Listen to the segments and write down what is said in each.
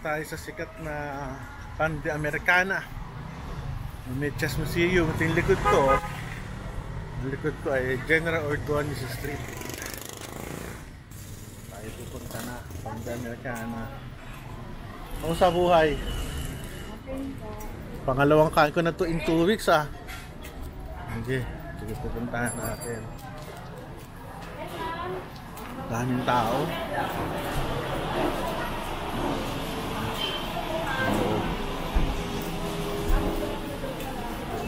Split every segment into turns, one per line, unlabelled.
tayo sa sikat na Pan de Americana. May Chess Museum. Ito yung likod ko. Ang likod ko ay General Ordonez Street. Tayo pupunta na Pan de Americana. Ano sa buhay? Pangalawang kain ko na to in 2 weeks ah. Sige, sige pupuntahan natin. Daming tao.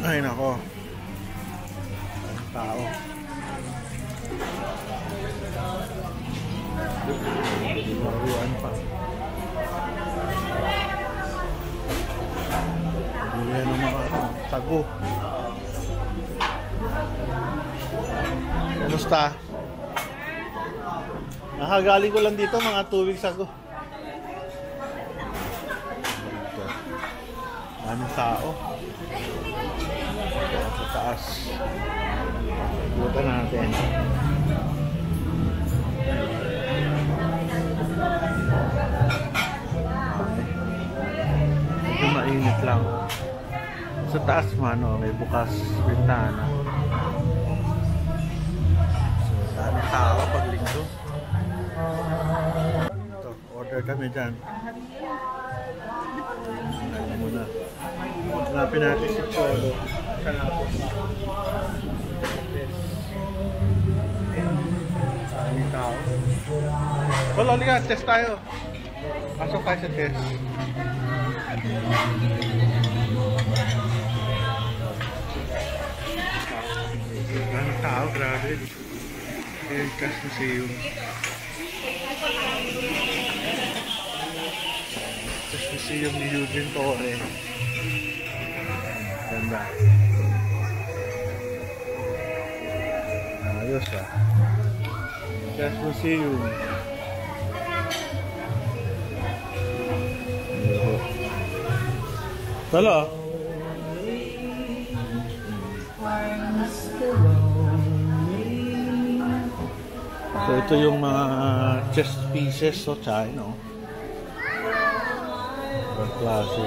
Ay nako. Daming tao. Maruan pa. Bili ng mga tago. Kumusta? Nakagaling ko lang dito mga 2 weeks ago. Ito. Daming tao. Sa taas. Butan natin. Ito mainit lang. Sa taas man, oh, may bukas bintana. So, daming tao pag linggo. Ito, order kami dyan. Ano muna. Hanapin natin si Cholo. Kanapos. Yes. Daming tao. Cholo, halika, test tayo. Pasok tayo sa test. Daming tao, grabe. Ayan, Chess Museum. Chess Museum ni Eugene Torre. Ganda. Ayos ah. Chess Museum. Tala. So ito yung mga chess pieces so China. Ibang klase.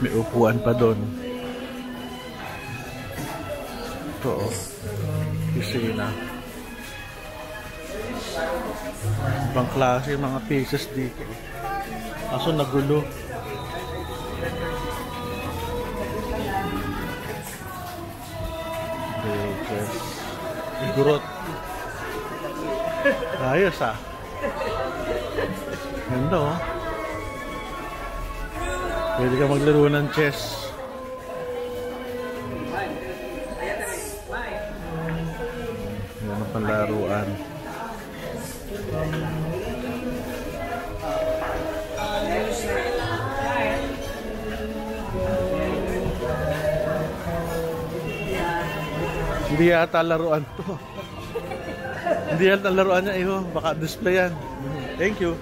May upuan pa doon. Ito oh. Kusina. Ibang klase mga pieces dito. Kaso nagulo. Okay. Igurot. Ayos ah. Ganda oh. Pwede ka maglaro ng chess. Yan ang panlaruan. Hindi yata laruan to. Hindi yata laruan niya. Iho, baka display yan. Thank you.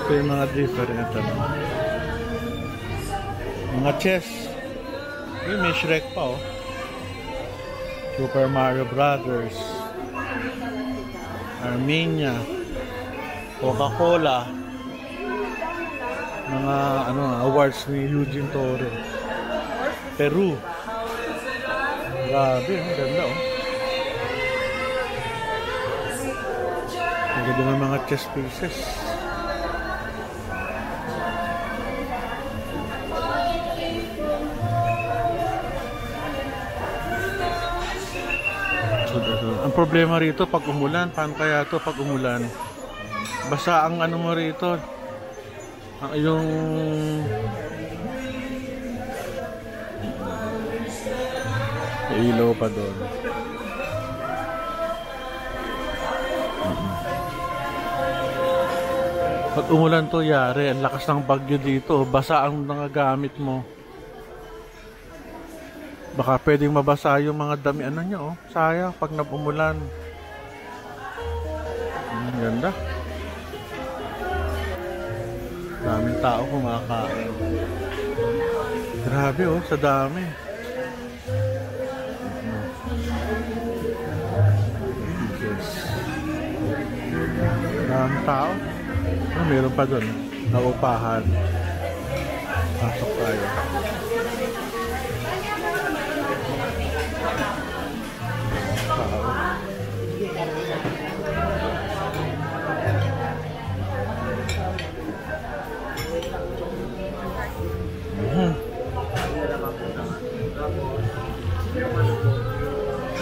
Ito yung mga different mga chess. May Shrek pa oh. Super Mario Brothers, Armenia, Coca-Cola, mga awards ni Eugene Torre. Peru. Grabe, ang ganda oh. Ang ganda ng mga chess pieces. Ang problema rito pag umulan, paano kaya to pag umulan? Basa ang ano mo rito. Yung ilaw pa doon. Pag umulan to, yari, ang lakas ng bagyo dito, basa ang nagagamit mo. Baka pwedeng mabasa yung mga damian nyo, oh. Sayang pag napumulan. Ganda. Daming tao kumakain. Grabe oh, sa dami. Tao. Meron pa doon. Naupahan. Pasok tayo. Tao.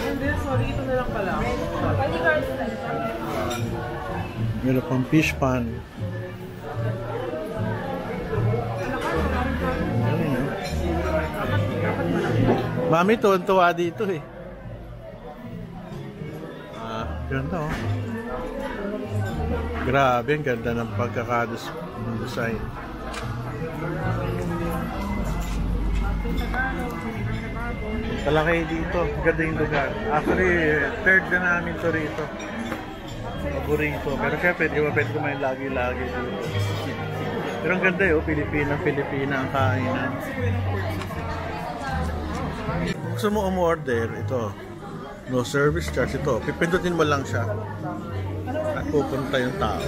Hindi, sorry, ito na lang pala.
Meron pang fish pan. Mami, tuwan-tuwa dito eh. Ganda oh. Grabe, ang ganda ng pagkakadesign. Talakay dito, ganda yung lugar. Actually, third na namin to rito. Paborito. Pero syempre, di ba pwede kumain lagi-lagi dito. Pero ang ganda yun, Pilipina ang kainan. Gusto mo umorder, ito. No service charge ito. Pipindutin mo lang siya. At pupunta yung tao.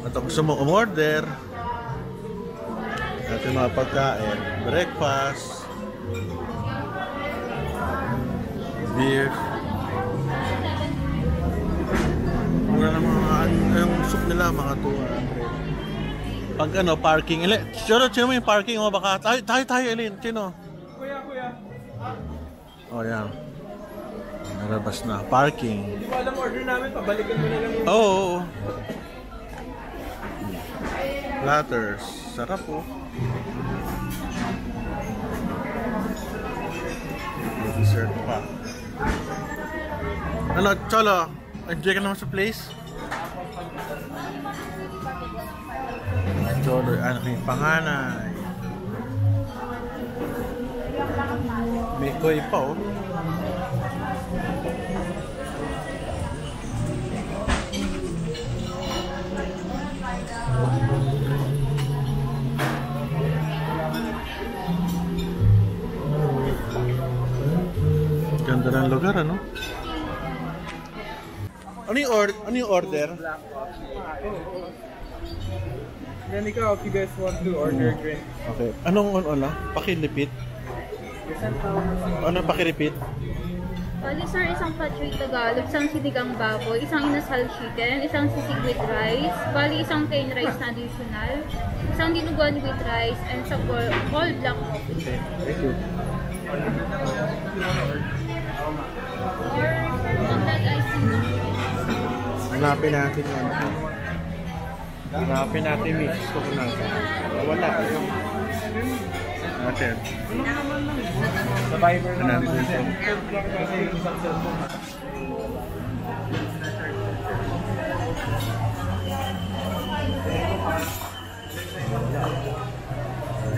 At kung gusto mo umorder, at yung mga pagkain, breakfast, beef, mura na yung soup nila, mga 200. Pag ano, parking, sino mo yung parking o baka, tayo, Elin, sino?
Kuya.
O yan. Narabas na, parking.
Hindi mo alam order namin, pabalikan mo na lang yung...
Oo. Platters, sarap po. May dessert pa. Ano, Cholo? Enjoy ka naman sa place? Cholo, anak yung panganay. May koi pa oh. Ganda ng lugar, ano? Ano yung order?
Black coffee. Then ikaw, if you guys want to order drink.
Okay. Anong pakilipit? Ano pakiripit?
Bali sir, isang patchoy Tagalog, isang sinigang baboy, isang inasal chicken, isang sisig with rice, bali isang plain rice na additional, isang dinuguan with rice, and isang cold black coffee.
Okay, thank you.
Or chocolate icing.
Hanapin natin yan. Hanapin natin mix ko na. Wala. Natin.
Survivor na
Hanapin ito.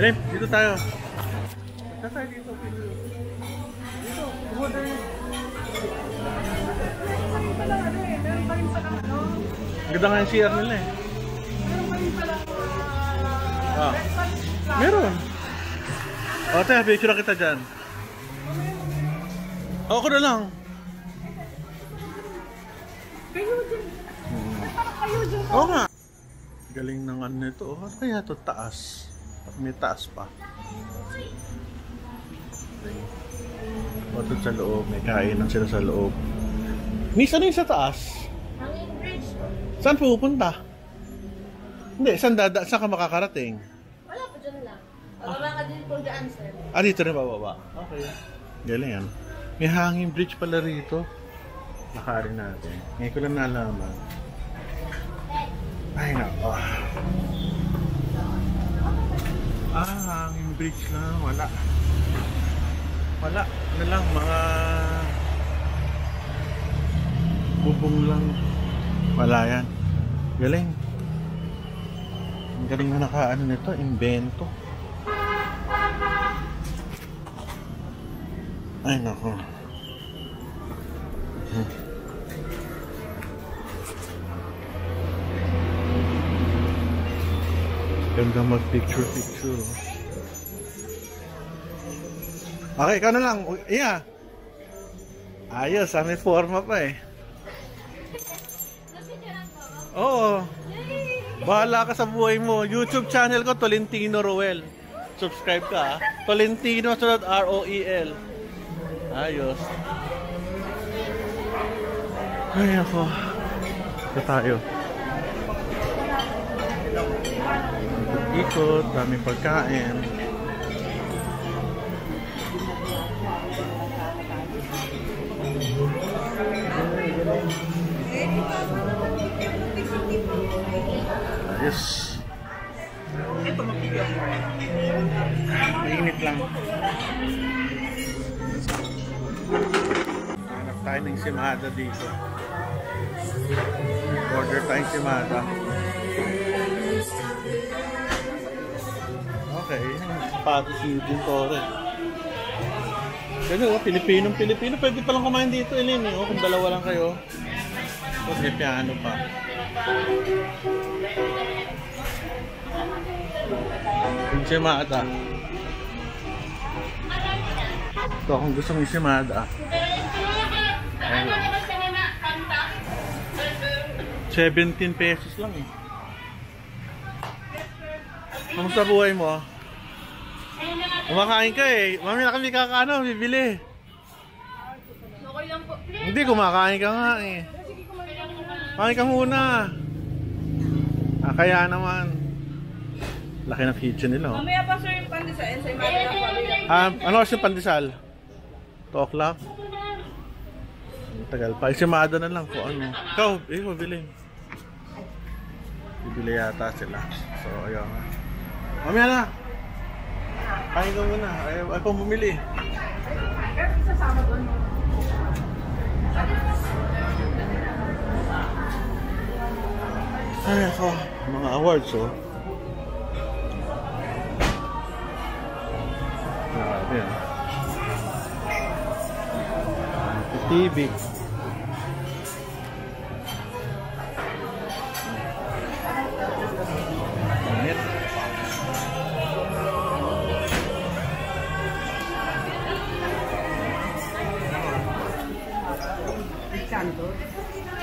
Elim, dito tayo. Dito tayo dito. Dito, order. Ganda nga yung CR nila eh. Meron. O, tayo, picture kita dyan. Ako na lang.
Kayo dyan. Kayo dyan.
Oo nga. Galing ng ano nito. Ano kaya ito? Taas. May taas pa. O, ito sa loob. May kainan sila sa loob. Miss, ano yung sa taas?
Hanging bridge.
Saan pupunta? Hindi, saan ka makakarating?
Wala pa dyan lang. Wala ka din po dyan sir.
Ah, dito rin bababa. Okay. Galing yan. May hanging bridge pala rito. Lakarin natin. Ngayon ko lang nalaman. Ay, nako. Hanging bridge lang. Wala. Wala. Ano lang, mga bubong lang. Wala yan. Galing. Ang galing na nakaano nito. Invento. Ay, nako. Ganda mag-picture-picture. Okay, ikaw na lang. Iya. Ayos, may forma pa eh. Oo. Bahala ka sa buhay mo. YouTube channel ko, Tolentino Roel. Subscribe ka, ha? Tolentino, sunod R-O-E-L. Ayos. Ay, ako. Ito tayo. Ikot, daming pagkain. Ayos. Mainit lang. Hanap tayo ng simada dito. Order tayong simada. Okay. Pato si Tore. Pero Pilipino. Pwede palang kumain dito, Elin. Kung dalawa lang kayo. So, may piano pa. Yung simada. Ito, kung gusto mong simada. 17 pesos lang eh. Kamusta buhay mo? Kumakain ka eh. Mamaya kami kakaano, bibili.
Okay lang po.
Hindi, kumakain ka nga eh. Kain ka muna. Kaya naman. Laki ng kitchen nila.
Mamaya pa sir yung pandesal. Sa imada
Ano kasi yung pandesal? 2 o'clock? Tagal pa. Isimada na lang kung ano. Ikaw, bili. Bibili yata sila. So, ayun. Mamaya na. Kain ka muna. Ayaw pang bumili.
Sasama doon.
Ay, ako. Mga awards, oh. Grabe, ah. TV. Init.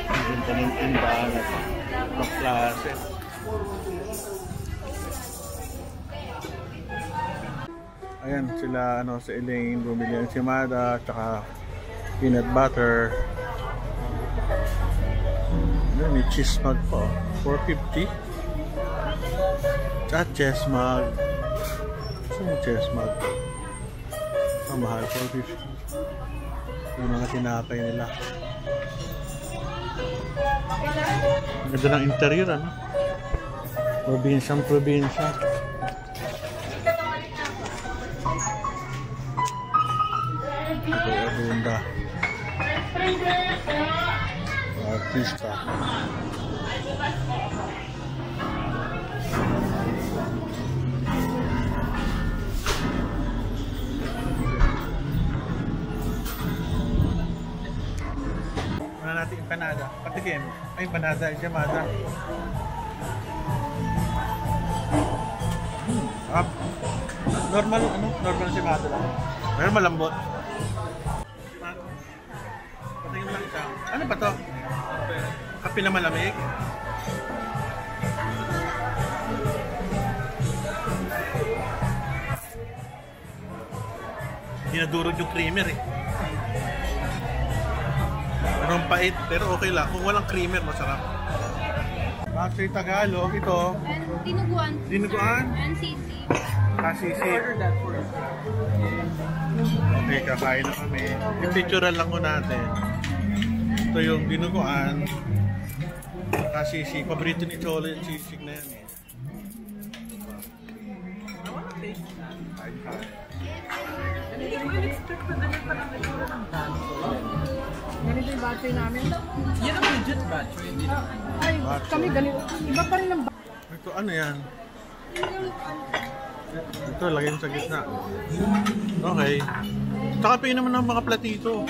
Ang ganda ng timbahan at ng klase. Ayan sila, si Elaine bumili ng simada tsaka peanut butter. Ayan, may cheese mug po, 450. Tsaka chess mug. Saan yung chess mug? Mahal, 450. Yung mga tinapay nila. Ang ganda ng interior, ano? Probinsya. Bunda. Artista. Natin empanada. Patikim. Ay, empanada. Jamada. Normal jamada lang. Pero malambot. Patikim lang siya. Ano ba to? Kape na malamig? Dinadurog yung creamer eh. Anong pait, pero okay lang. Kung walang creamer, masarap. Actually, Tagalog, ito.
And dinuguan.
Dinuguan?
And sisig.
Sisig.
Order that for us.
Okay, kakain na kami. I-picturean lang ko natin. Ito yung dinuguan. Sisig. Paborito ni Cholo yung sisig na yan eh.
Hindi ko in-expect na ganun pa naman ito ng dance.
Ganito yung battery namin.
Yan ang legit battery.
Ay, kami ganito. Iba pa rin ang
Ito, ano yan? Ito, lagyan sa gitna. Okay. Tsaka pa naman ng mga platito.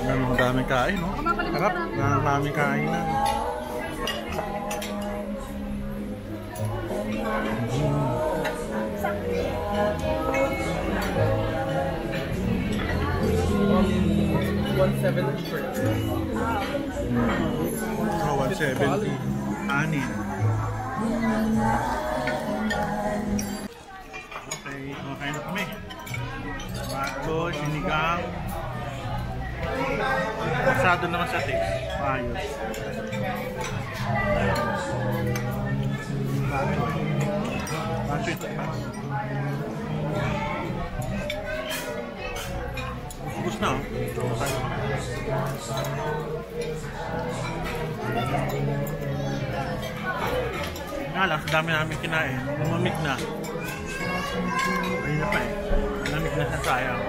Ang daming kain, no? Harap, ang daming kain na.
170 per day.
Oh, 170. Anin. Okay, okay na kami. Bago, sinigang. Pasado naman sa taste. Ayos. Bago ito. Ubus na, oh. Nga lang, sa dami namin kinain, lumamig na. Ayun na pa eh. Lamig na sa sayang.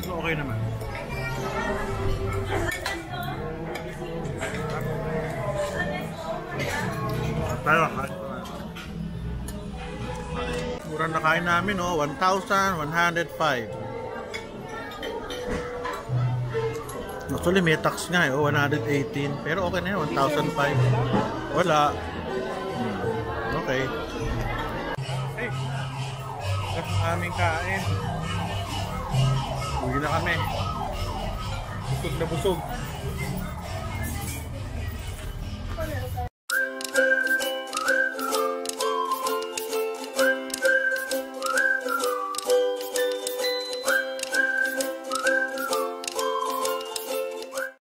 So, okay naman. Tayo, kain. Mura na kain namin, oh. 1,105. Actually, may tax nga eh, 118. Pero okay na yun, 1,005. Wala. Okay. Hey, ito ang aming kain. Uwi na kami. Busog na busog.